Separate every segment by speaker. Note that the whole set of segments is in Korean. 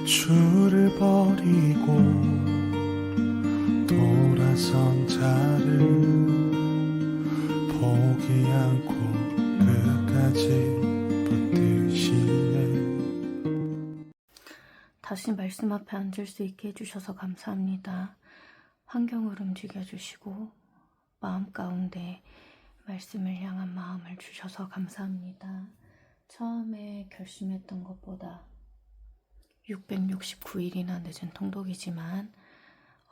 Speaker 1: 주를 버리고 돌아선 자를 포기 않고 끝까지 붙드시네.
Speaker 2: 다시 말씀 앞에 앉을 수 있게 해주셔서 감사합니다. 환경을 움직여주시고 마음 가운데 말씀을 향한 마음을 주셔서 감사합니다. 처음에 결심했던 것보다 669일이나 늦은 통독이지만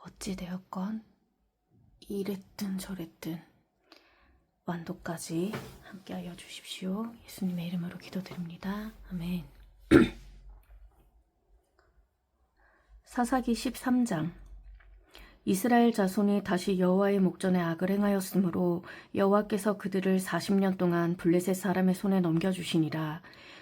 Speaker 2: 어찌되었건 이랬든 저랬든 완도까지 함께하여 주십시오. 예수님의 이름으로 기도드립니다. 아멘. 사사기 13장. 이스라엘 자손이 다시 여호와의 목전에 악을 행하였으므로 여호와께서 그들을 40년 동안 블레셋 사람의 손에 넘겨주시니라.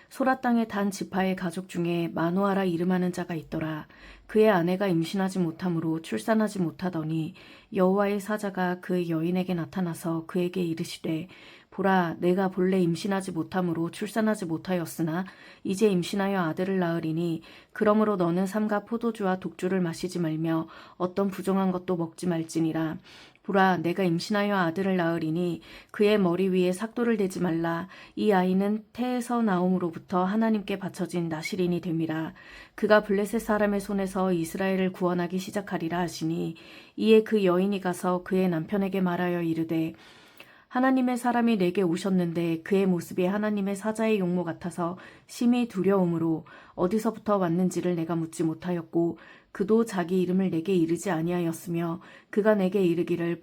Speaker 2: 소라 땅의 단 지파의 가족 중에 마노아라 이름하는 자가 있더라. 그의 아내가 임신하지 못하므로 출산하지 못하더니 여호와의 사자가 그 여인에게 나타나서 그에게 이르시되 보라, 내가 본래 임신하지 못하므로 출산하지 못하였으나 이제 임신하여 아들을 낳으리니 그러므로 너는 삼가 포도주와 독주를 마시지 말며 어떤 부정한 것도 먹지 말지니라. 보라, 내가 임신하여 아들을 낳으리니 그의 머리 위에 삭도를 대지 말라. 이 아이는 태에서 나옴으로부터 하나님께 바쳐진 나실인이 됨이라. 그가 블레셋 사람의 손에서 이스라엘을 구원하기 시작하리라 하시니 이에 그 여인이 가서 그의 남편에게 말하여 이르되 하나님의 사람이 내게 오셨는데 그의 모습이 하나님의 사자의 용모 같아서 심히 두려움으로 어디서부터 왔는지를 내가 묻지 못하였고 그도 자기 이름을 내게 이르지 아니하였으며 그가 내게 이르기를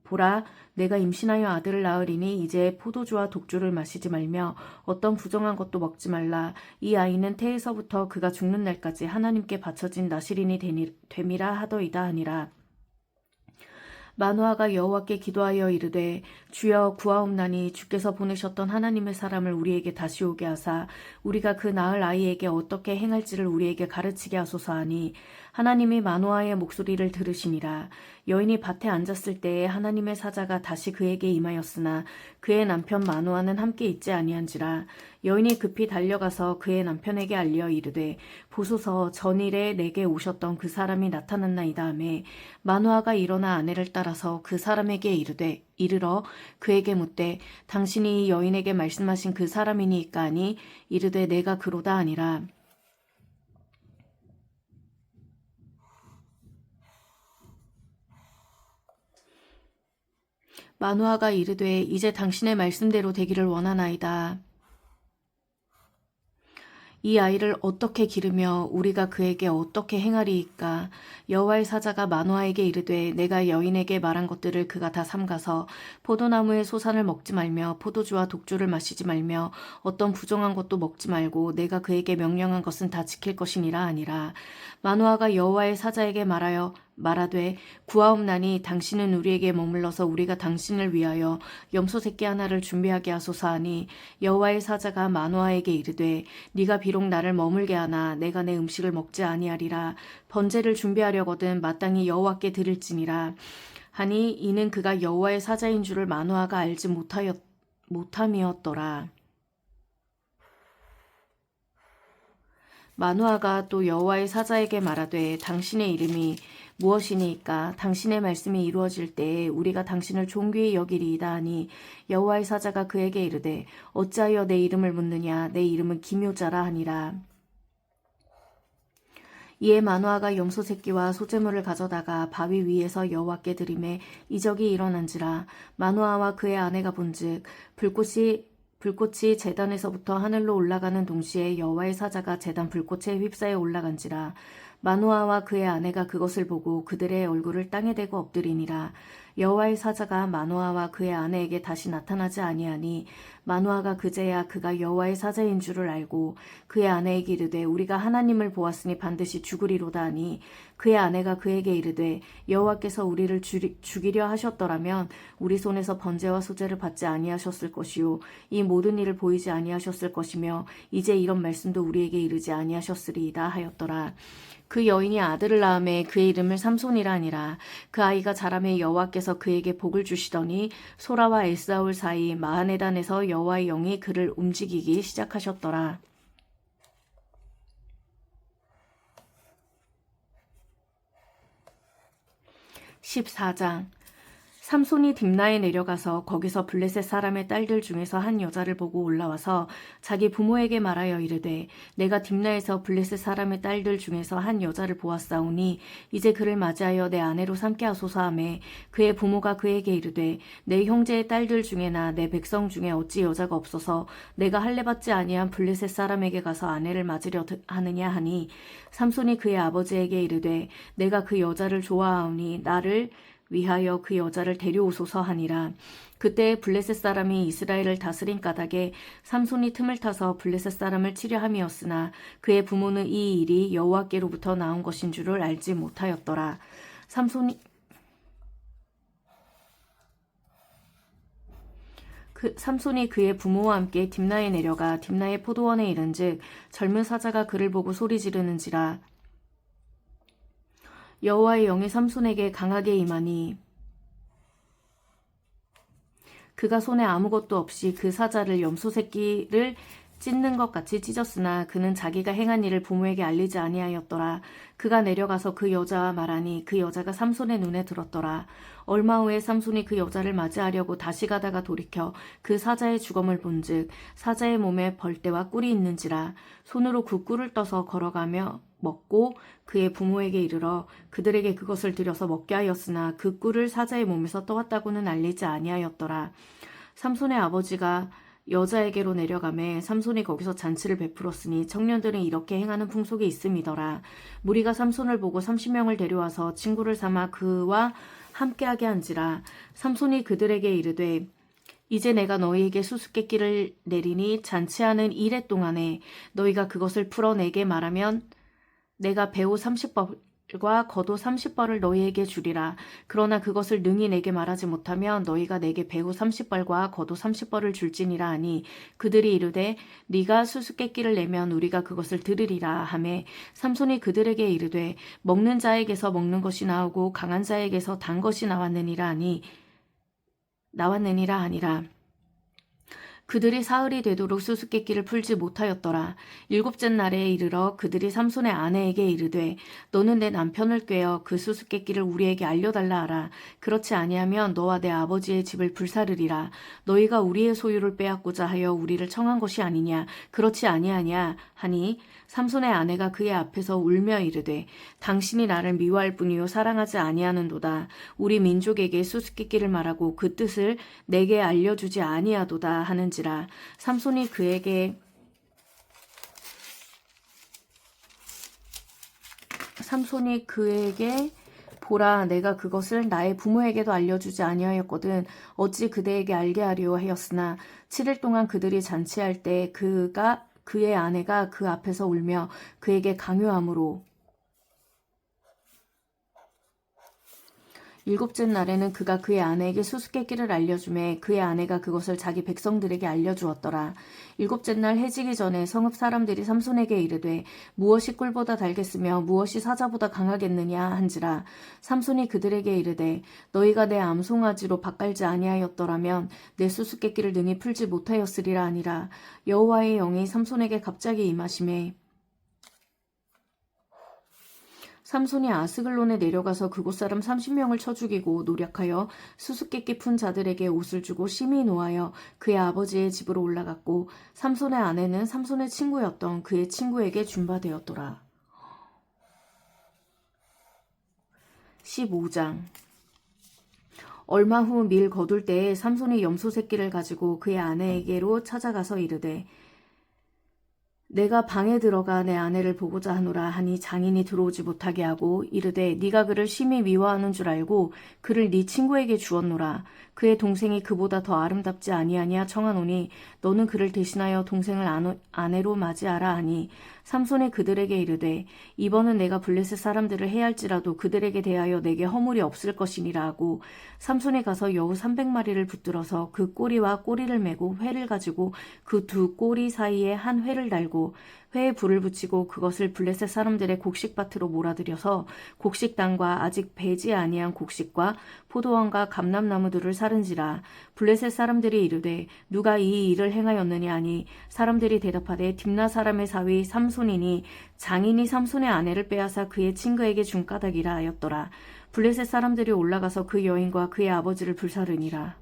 Speaker 2: 보라, 내가 임신하여 아들을 낳으리니 이제 포도주와 독주를 마시지 말며 어떤 부정한 것도 먹지 말라. 이 아이는 태에서부터 그가 죽는 날까지 하나님께 바쳐진 나실인이 됨이라 하더이다 하니라. 마노아가 여호와께 기도하여 이르되 주여 구하옵나니 주께서 보내셨던 하나님의 사람을 우리에게 다시 오게 하사 우리가 그 낳을 아이에게 어떻게 행할지를 우리에게 가르치게 하소서 하니 하나님이 마노아의 목소리를 들으시니라. 여인이 밭에 앉았을 때에 하나님의 사자가 다시 그에게 임하였으나 그의 남편 마노아는 함께 있지 아니한지라. 여인이 급히 달려가서 그의 남편에게 알려 이르되 보소서 전일에 내게 오셨던 그 사람이 나타났나이다 하매 마노아가 일어나 아내를 따라서 그 사람에게 이르러 그에게 묻되 당신이 여인에게 말씀하신 그 사람이니까 하니 이르되 내가 그로다 하니라. 마노아가 이르되 이제 당신의 말씀대로 되기를 원하나이다. 이 아이를 어떻게 기르며 우리가 그에게 어떻게 행하리이까. 여호와의 사자가 마노아에게 이르되 내가 여인에게 말한 것들을 그가 다 삼가서 포도나무의 소산을 먹지 말며 포도주와 독주를 마시지 말며 어떤 부정한 것도 먹지 말고 내가 그에게 명령한 것은 다 지킬 것이니라 하니라. 마노아가 여호와의 사자에게 말하되 구하옵나니 당신은 우리에게 머물러서 우리가 당신을 위하여 염소 새끼 하나를 준비하게 하소서 하니 여호와의 사자가 마노아에게 이르되 네가 비록 나를 머물게 하나 내가 내 음식을 먹지 아니하리라. 번제를 준비하려거든 마땅히 여호와께 드릴지니라 하니 이는 그가 여호와의 사자인 줄을 마노아가 알지 못함이었더라. 마노아가 또 여호와의 사자에게 말하되 당신의 이름이 무엇이니까 당신의 말씀이 이루어질 때에 우리가 당신을 존귀히 여기리이다 하니 여호와의 사자가 그에게 이르되 어찌하여 내 이름을 묻느냐 내 이름은 기묘자라 하니라. 이에 마노아가 염소 새끼와 소재물을 가져다가 바위 위에서 여호와께 드리매 이적이 일어난지라. 마노아와 그의 아내가 본즉 불꽃이 제단에서부터 하늘로 올라가는 동시에 여호와의 사자가 제단 불꽃에 휩싸여 올라간지라. 마노아와 그의 아내가 그것을 보고 그들의 얼굴을 땅에 대고 엎드리니라. 여호와의 사자가 마노아와 그의 아내에게 다시 나타나지 아니하니 마노아가 그제야 그가 여호와의 사자인 줄을 알고 그의 아내에게 이르되 우리가 하나님을 보았으니 반드시 죽으리로다 하니 그의 아내가 그에게 이르되 여호와께서 우리를 죽이려 하셨더라면 우리 손에서 번제와 소제를 받지 아니하셨을 것이요 이 모든 일을 보이지 아니하셨을 것이며 이제 이런 말씀도 우리에게 이르지 아니하셨으리이다 하였더라. 그 여인이 아들을 낳음에 그의 이름을 삼손이라 하니라. 그 아이가 자라매 여호와께서 그에게 복을 주시더니 소라와 에스아울 사이 마하네단에서 여호와의 영이 그를 움직이기 시작하셨더라. 14장. 삼손이 딥나에 내려가서 거기서 블레셋 사람의 딸들 중에서 한 여자를 보고 올라와서 자기 부모에게 말하여 이르되 내가 딥나에서 블레셋 사람의 딸들 중에서 한 여자를 보았사오니 이제 그를 맞이하여 내 아내로 삼게 하소서 하매 그의 부모가 그에게 이르되 내 형제의 딸들 중에나 내 백성 중에 어찌 여자가 없어서 내가 할례받지 아니한 블레셋 사람에게 가서 아내를 맞으려 하느냐 하니 삼손이 그의 아버지에게 이르되 내가 그 여자를 좋아하오니 나를 위하여 그 여자를 데려오소서 하니라. 그때 블레셋 사람이 이스라엘을 다스린 까닭에 삼손이 틈을 타서 블레셋 사람을 치려 함이었으나 그의 부모는 이 일이 여호와께로부터 나온 것인 줄을 알지 못하였더라. 삼손이 그의 부모와 함께 딥나에 내려가 딥나의 포도원에 이른즉 젊은 사자가 그를 보고 소리 지르는지라. 여호와의 영이 삼손에게 강하게 임하니 그가 손에 아무것도 없이 그 사자를 염소 새끼를 찢는 것 같이 찢었으나 그는 자기가 행한 일을 부모에게 알리지 아니하였더라. 그가 내려가서 그 여자와 말하니 그 여자가 삼손의 눈에 들었더라. 얼마 후에 삼손이 그 여자를 맞이하려고 다시 가다가 돌이켜 그 사자의 주검을 본즉 사자의 몸에 벌떼와 꿀이 있는지라. 손으로 그 꿀을 떠서 걸어가며 먹고 그의 부모에게 이르러 그들에게 그것을 들여서 먹게 하였으나 그 꿀을 사자의 몸에서 떠왔다고는 알리지 아니하였더라. 삼손의 아버지가 여자에게로 내려가매 삼손이 거기서 잔치를 베풀었으니 청년들은 이렇게 행하는 풍속이 있음이더라. 무리가 삼손을 보고 30명을 데려와서 친구를 삼아 그와 함께하게 한지라. 삼손이 그들에게 이르되 이제 내가 너희에게 수수께끼를 내리니 잔치하는 이래 동안에 너희가 그것을 풀어 내게 말하면 내가 배우 30벌과 겉옷 30벌을 너희에게 주리라. 그러나 그것을 능히 내게 말하지 못하면 너희가 내게 배우 30벌과 겉옷 30벌을 줄지니라 하니 그들이 이르되 네가 수수께끼를 내면 우리가 그것을 들으리라 하매 삼손이 그들에게 이르되 먹는 자에게서 먹는 것이 나오고 강한 자에게서 단 것이 나왔느니라 하니라. 그들이 사흘이 되도록 수수께끼를 풀지 못하였더라. 일곱째 날에 이르러 그들이 삼손의 아내에게 이르되 너는 내 남편을 꾀어 그 수수께끼를 우리에게 알려달라 하라. 그렇지 아니하면 너와 내 아버지의 집을 불사르리라. 너희가 우리의 소유를 빼앗고자 하여 우리를 청한 것이 아니냐. 그렇지 아니하냐 하니 삼손의 아내가 그의 앞에서 울며 이르되 당신이 나를 미워할 뿐이요 사랑하지 아니하는도다. 우리 민족에게 수수께끼를 말하고 그 뜻을 내게 알려주지 아니하도다 하는지라. 삼손이 그에게 보라 내가 그것을 나의 부모에게도 알려주지 아니하였거든 어찌 그대에게 알게 하려 하였으나 7일 동안 그들이 잔치할 때 그의 아내가 그 앞에서 울며 그에게 강요하므로 일곱째 날에는 그가 그의 아내에게 수수께끼를 알려주매 그의 아내가 그것을 자기 백성들에게 알려주었더라. 일곱째 날 해지기 전에 성읍 사람들이 삼손에게 이르되 무엇이 꿀보다 달겠으며 무엇이 사자보다 강하겠느냐 한지라. 삼손이 그들에게 이르되 너희가 내 암송아지로 밭갈지 아니하였더라면 내 수수께끼를 능히 풀지 못하였으리라 하니라. 여호와의 영이 삼손에게 갑자기 임하시매 삼손이 아스글론에 내려가서 그곳 사람 30명을 쳐 죽이고 노력하여 수수께끼 푼 자들에게 옷을 주고 심히 노하여 그의 아버지의 집으로 올라갔고 삼손의 아내는 삼손의 친구였던 그의 친구에게 준바되었더라. 15장. 얼마 후 밀 거둘 때에 삼손이 염소 새끼를 가지고 그의 아내에게로 찾아가서 이르되 내가 방에 들어가 내 아내를 보고자 하노라 하니 장인이 들어오지 못하게 하고 이르되 네가 그를 심히 미워하는 줄 알고 그를 네 친구에게 주었노라. 그의 동생이 그보다 더 아름답지 아니하냐 청하노니 너는 그를 대신하여 동생을 아내로 맞이하라 하니 삼손이 그들에게 이르되 이번은 내가 블레셋 사람들을 해할지라도 그들에게 대하여 내게 허물이 없을 것이니라 하고 삼손이 가서 여우 300마리를 붙들어서 그 꼬리와 꼬리를 메고 회를 가지고 그 두 꼬리 사이에 한 회를 달고 회에 불을 붙이고 그것을 블레셋 사람들의 곡식밭으로 몰아들여서 곡식단과 아직 배지 아니한 곡식과 포도원과 감람나무들을 사른지라. 블레셋 사람들이 이르되 누가 이 일을 행하였느냐 하니 사람들이 대답하되 딥나 사람의 사위 삼손이니 장인이 삼손의 아내를 빼앗아 그의 친구에게 준 까닭이라 하였더라. 블레셋 사람들이 올라가서 그 여인과 그의 아버지를 불사르니라.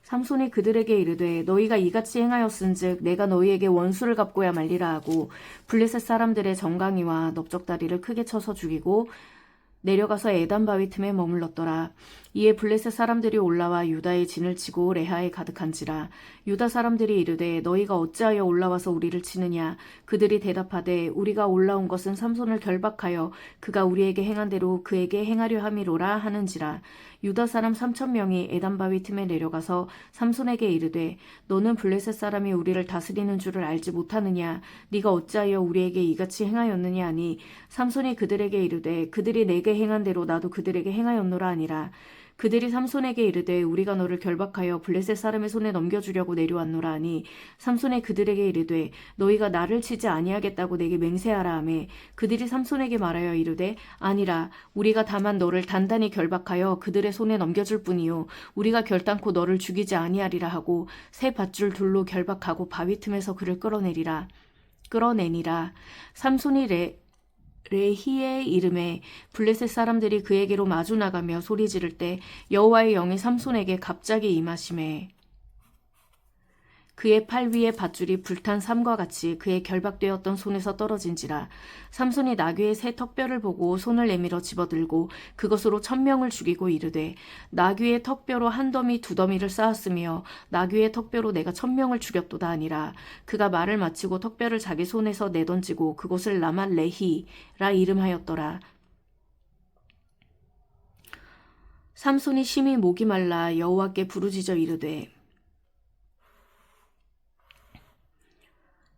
Speaker 2: 삼손이 그들에게 이르되 너희가 이같이 행하였은즉 내가 너희에게 원수를 갚고야 말리라 하고 블레셋 사람들의 정강이와 넓적다리를 크게 쳐서 죽이고 내려가서 에단 바위 틈에 머물렀더라. 이에 블레셋 사람들이 올라와 유다의 진을 치고 레하에 가득한지라. 유다 사람들이 이르되 너희가 어찌하여 올라와서 우리를 치느냐. 그들이 대답하되 우리가 올라온 것은 삼손을 결박하여 그가 우리에게 행한 대로 그에게 행하려 함이로라 하는지라. 유다 사람 3,000명이 에단 바위 틈에 내려가서 삼손에게 이르되 너는 블레셋 사람이 우리를 다스리는 줄을 알지 못하느냐. 네가 어찌하여 우리에게 이같이 행하였느냐 하니 삼손이 그들에게 이르되 그들이 내게 행한 대로 나도 그들에게 행하였노라 하니라. 그들이 삼손에게 이르되 우리가 너를 결박하여 블레셋 사람의 손에 넘겨주려고 내려왔노라 하니 삼손이 그들에게 이르되 너희가 나를 치지 아니하겠다고 내게 맹세하라 하매 그들이 삼손에게 말하여 이르되 아니라 우리가 다만 너를 단단히 결박하여 그들의 손에 넘겨줄 뿐이요 우리가 결단코 너를 죽이지 아니하리라 하고 새 밧줄 둘로 결박하고 바위 틈에서 그를 끌어내니라. 삼손이 레히의 이름에 블레셋 사람들이 그에게로 마주 나가며 소리 지를 때 여호와의 영이 삼손에게 갑자기 임하시매 그의 팔 위에 밧줄이 불탄 삼과 같이 그의 결박되었던 손에서 떨어진지라. 삼손이 나귀의 새 턱뼈를 보고 손을 내밀어 집어들고 그것으로 1,000명을 죽이고 이르되 나귀의 턱뼈로 한 더미 두 더미를 쌓았으며 나귀의 턱뼈로 내가 1,000명을 죽였도다 하니라. 그가 말을 마치고 턱뼈를 자기 손에서 내던지고 그곳을 라맛 레히라 이름하였더라. 삼손이 심히 목이 말라 여호와께 부르짖어 이르되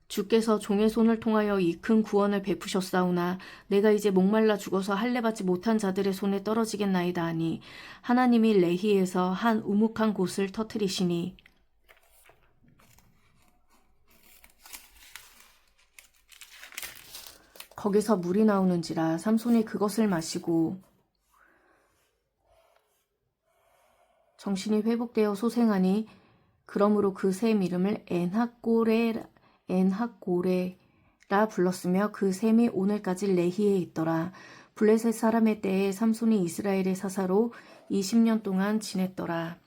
Speaker 2: 주께서 종의 손을 통하여 이 큰 구원을 베푸셨사오나 내가 이제 목말라 죽어서 할례받지 못한 자들의 손에 떨어지겠나이다 하니 하나님이 레히에서 한 우묵한 곳을 터뜨리시니 거기서 물이 나오는지라. 삼손이 그것을 마시고 정신이 회복되어 소생하니 그러므로 그 샘 이름을 엔학고레라 불렀으며 그 샘이 오늘까지 레히에 있더라. 블레셋 사람의 때에 삼손이 이스라엘의 사사로 20년 동안 지냈더라.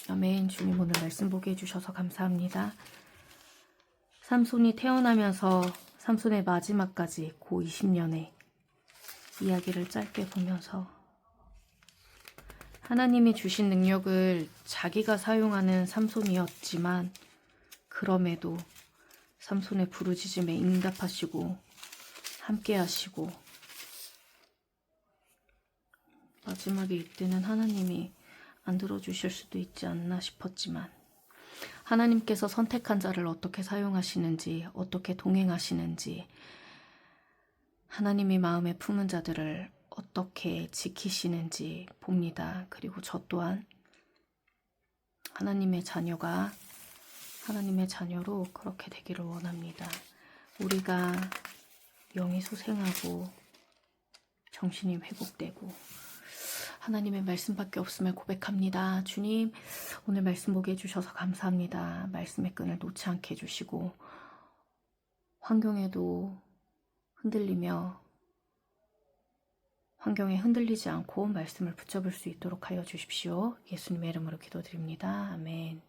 Speaker 2: 아멘. 주님 오늘 말씀 보게 해주셔서 감사합니다. 삼손이 태어나면서 삼손의 마지막까지 고 20년의 이야기를 짧게 보면서 하나님이 주신 능력을 자기가 사용하는 삼손이었지만 그럼에도 삼손의 부르짖음에 응답하시고 함께하시고 마지막에 이때는 하나님이 안 들어주실 수도 있지 않나 싶었지만 하나님께서 선택한 자를 어떻게 사용하시는지 어떻게 동행하시는지 하나님이 마음에 품은 자들을 어떻게 지키시는지 봅니다. 그리고 저 또한 하나님의 자녀로 그렇게 되기를 원합니다. 우리가 영이 소생하고 정신이 회복되고 하나님의 말씀밖에 없음을 고백합니다. 주님, 오늘 말씀 보게 해주셔서 감사합니다. 말씀의 끈을 놓지 않게 해주시고 환경에 흔들리지 않고 말씀을 붙잡을 수 있도록 하여 주십시오. 예수님의 이름으로 기도드립니다. 아멘.